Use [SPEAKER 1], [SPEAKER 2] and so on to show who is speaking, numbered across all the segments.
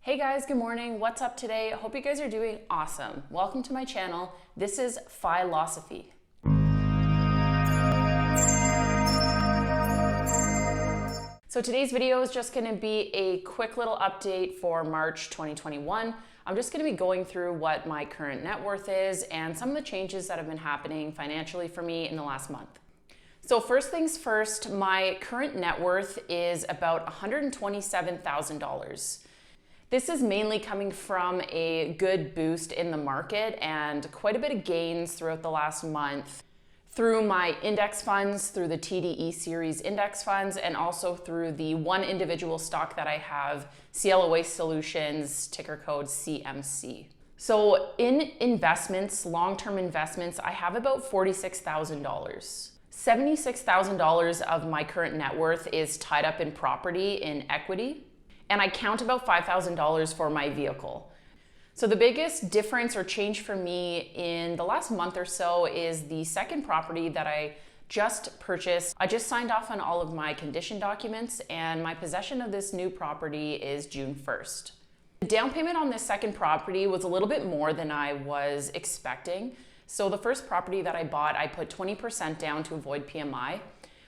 [SPEAKER 1] Hey guys, good morning. What's up today? Hope you guys are doing awesome. Welcome to my channel. This is Philosophy. So today's video is just going to be a quick little update for March 2021. I'm just going to be going through what my current net worth is and some of the changes that have been happening financially for me in the last month. So first things first, my current net worth is about $127,000. This is mainly coming from a good boost in the market and quite a bit of gains throughout the last month through my index funds, through the TDE series index funds, and also through the one individual stock that I have, Cielo Waste Solutions, ticker code CMC. So in investments, long-term investments, I have about $46,000. $76,000 of my current net worth is tied up in property, in equity, and I count about $5,000 for my vehicle. So the biggest difference or change for me in the last month or so is the second property that I just purchased. I just signed off on all of my condition documents and my possession of this new property is June 1st. The down payment on this second property was a little bit more than I was expecting. So the first property that I bought, I put 20% down to avoid PMI.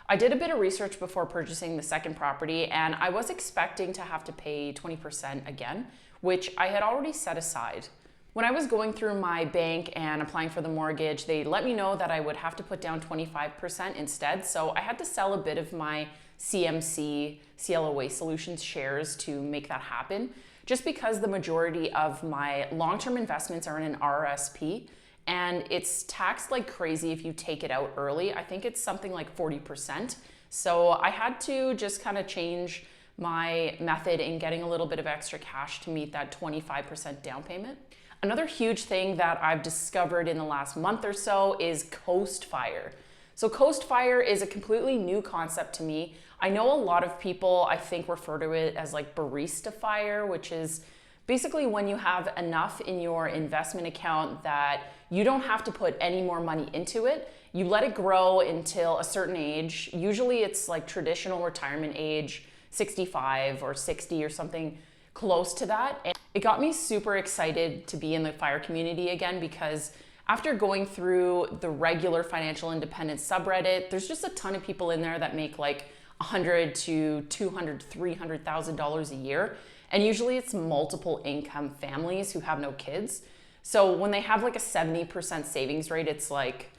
[SPEAKER 1] I did a bit of research before purchasing the second property and I was expecting to have to pay 20% again, which I had already set aside. When I was going through my bank and applying for the mortgage, they let me know that I would have to put down 25% instead. So I had to sell a bit of my CMC, Cielo Waste Solutions shares to make that happen, just because the majority of my long-term investments are in an RRSP. And it's taxed like crazy if you take it out early. I think it's something like 40%. So I had to just kind of change my method in getting a little bit of extra cash to meet that 25% down payment. Another huge thing that I've discovered in the last month or so is CoastFire. So CoastFire is a completely new concept to me. I know a lot of people, I think, refer to it as like barista fire, which is basically when you have enough in your investment account that you don't have to put any more money into it. You let it grow until a certain age. Usually it's like traditional retirement age, 65 or 60 or something close to that. And it got me super excited to be in the FIRE community again because after going through the regular financial independence subreddit, there's just a ton of people in there that make like $100,000 to $200,000, $300,000 a year. And usually it's multiple income families who have no kids. So when they have like a 70% savings rate, it's like,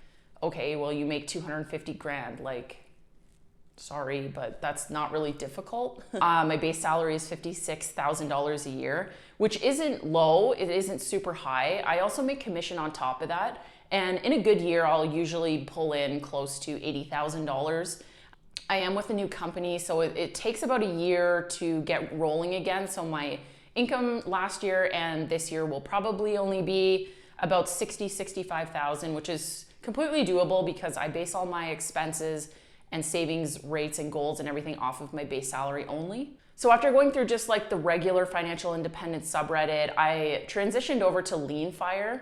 [SPEAKER 1] okay, well, you make 250 grand. Like, sorry, but that's not really difficult. My base salary is $56,000 a year, which isn't low. It isn't super high. I also make commission on top of that. And in a good year, I'll usually pull in close to $80,000. I am with a new company, so it takes about a year to get rolling again. So my income last year and this year will probably only be about $65,000, which is completely doable because I base all my expenses and savings rates and goals and everything off of my base salary only. So after going through just like the regular financial independence subreddit, I transitioned over to LeanFire.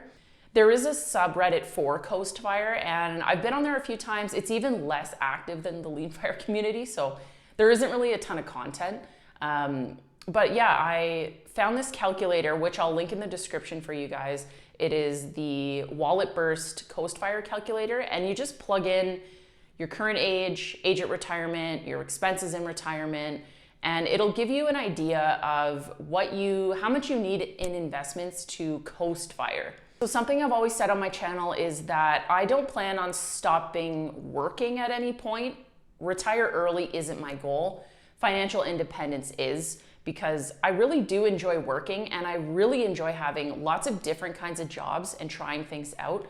[SPEAKER 1] There is a subreddit for CoastFire and I've been on there a few times. It's even less active than the LeanFire community, so there isn't really a ton of content. But yeah, I found this calculator, which I'll link in the description for you guys. It is the WalletBurst CoastFire calculator, and you just plug in your current age at retirement, your expenses in retirement, and it'll give you an idea of how much you need in investments to CoastFire. So something I've always said on my channel is that I don't plan on stopping working at any point. Retire early isn't my goal. Financial independence is, because I really do enjoy working and I really enjoy having lots of different kinds of jobs and trying things out.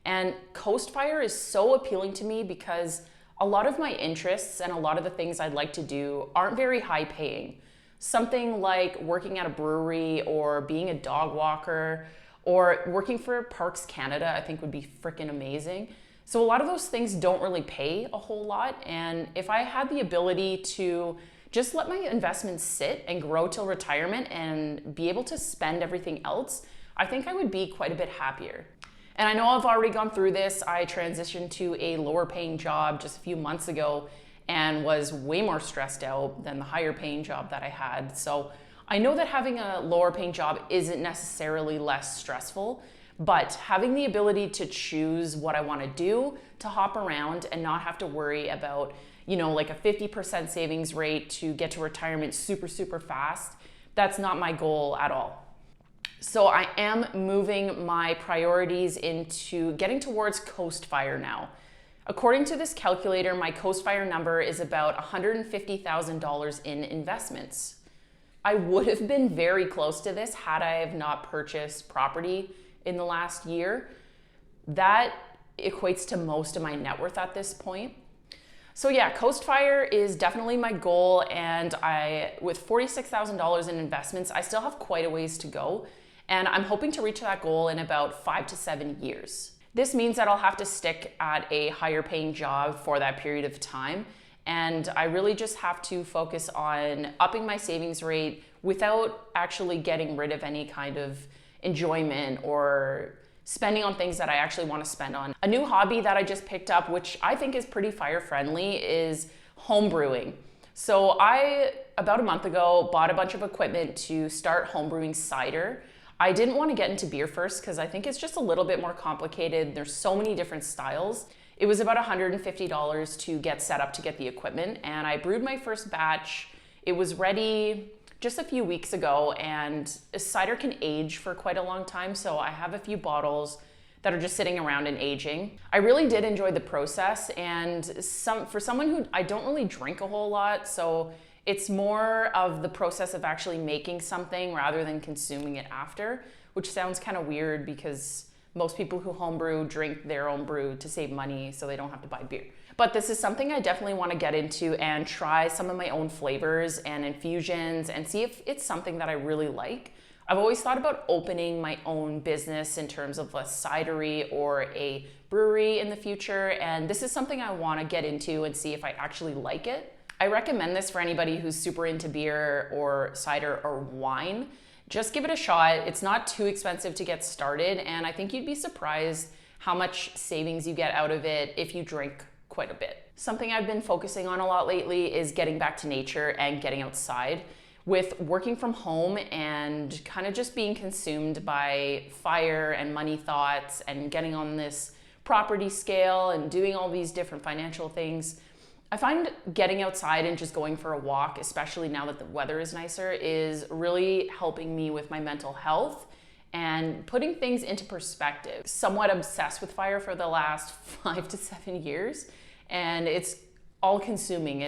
[SPEAKER 1] And CoastFire is so appealing to me because a lot of my interests and a lot of the things I'd like to do aren't very high paying. Something like working at a brewery or being a dog walker or working for Parks Canada, I think would be freaking amazing. So a lot of those things don't really pay a whole lot. And if I had the ability to just let my investments sit and grow till retirement and be able to spend everything else, I think I would be quite a bit happier. And I know I've already gone through this. I transitioned to a lower paying job just a few months ago and was way more stressed out than the higher paying job that I had. So I know that having a lower paying job isn't necessarily less stressful, but having the ability to choose what I want to do, to hop around and not have to worry about, like a 50% savings rate to get to retirement super fast, that's not my goal at all. So I am moving my priorities into getting towards CoastFire now. According to this calculator, my CoastFire number is about $150,000 in investments. I would have been very close to this had I have not purchased property in the last year. That equates to most of my net worth at this point. So yeah, CoastFire is definitely my goal, and with $46,000 in investments, I still have quite a ways to go, and I'm hoping to reach that goal in about 5 to 7 years. This means that I'll have to stick at a higher paying job for that period of time, and I really just have to focus on upping my savings rate without actually getting rid of any kind of enjoyment or spending on things that I actually want to spend on. A new hobby that I just picked up, which I think is pretty fire friendly, is home brewing. So I, about a month ago, bought a bunch of equipment to start home brewing cider. I didn't want to get into beer first because I think it's just a little bit more complicated. There's so many different styles. It was about $150 to get set up to get the equipment, and I brewed my first batch. It was ready just a few weeks ago, and cider can age for quite a long time, so I have a few bottles that are just sitting around and aging. I really did enjoy the process, and for someone who I don't really drink a whole lot, so it's more of the process of actually making something rather than consuming it after, which sounds kind of weird because most people who homebrew drink their own brew to save money so they don't have to buy beer. But this is something I definitely want to get into and try some of my own flavors and infusions and see if it's something that I really like. I've always thought about opening my own business in terms of a cidery or a brewery in the future, and this is something I want to get into and see if I actually like it. I recommend this for anybody who's super into beer or cider or wine. Just give it a shot. It's not too expensive to get started, and I think you'd be surprised how much savings you get out of it if you drink quite a bit. Something I've been focusing on a lot lately is getting back to nature and getting outside. With working from home and kind of just being consumed by fire and money thoughts and getting on this property scale and doing all these different financial things, I find getting outside and just going for a walk, especially now that the weather is nicer, is really helping me with my mental health and putting things into perspective. Somewhat obsessed with fire for the last 5 to 7 years, and it's all consuming.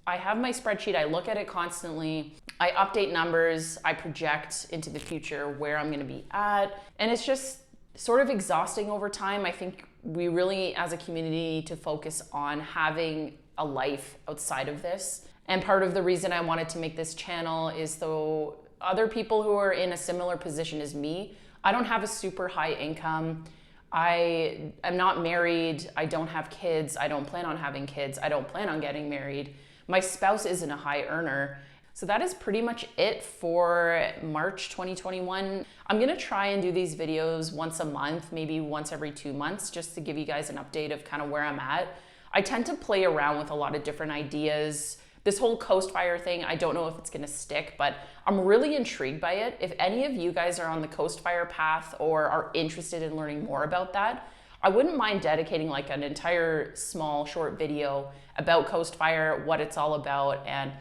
[SPEAKER 1] I have my spreadsheet, I look at it constantly, I update numbers, I project into the future where I'm gonna be at, and it's just sort of exhausting over time. I think we really, as a community, need to focus on having a life outside of this. And part of the reason I wanted to make this channel is so other people who are in a similar position as me. I don't have a super high income. I am not married. I don't have kids. I don't plan on having kids. I don't plan on getting married. My spouse isn't a high earner. So that is pretty much it for March 2021. I'm gonna try and do these videos once a month, maybe once every 2 months, just to give you guys an update of kind of where I'm at. I tend to play around with a lot of different ideas. This whole CoastFire thing, I don't know if it's gonna stick, but I'm really intrigued by it. If any of you guys are on the CoastFire path or are interested in learning more about that, I wouldn't mind dedicating like an entire small short video about CoastFire, what it's all about, and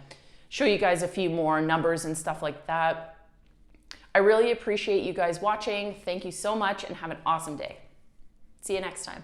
[SPEAKER 1] show you guys a few more numbers and stuff like that. I really appreciate you guys watching. Thank you so much and have an awesome day. See you next time.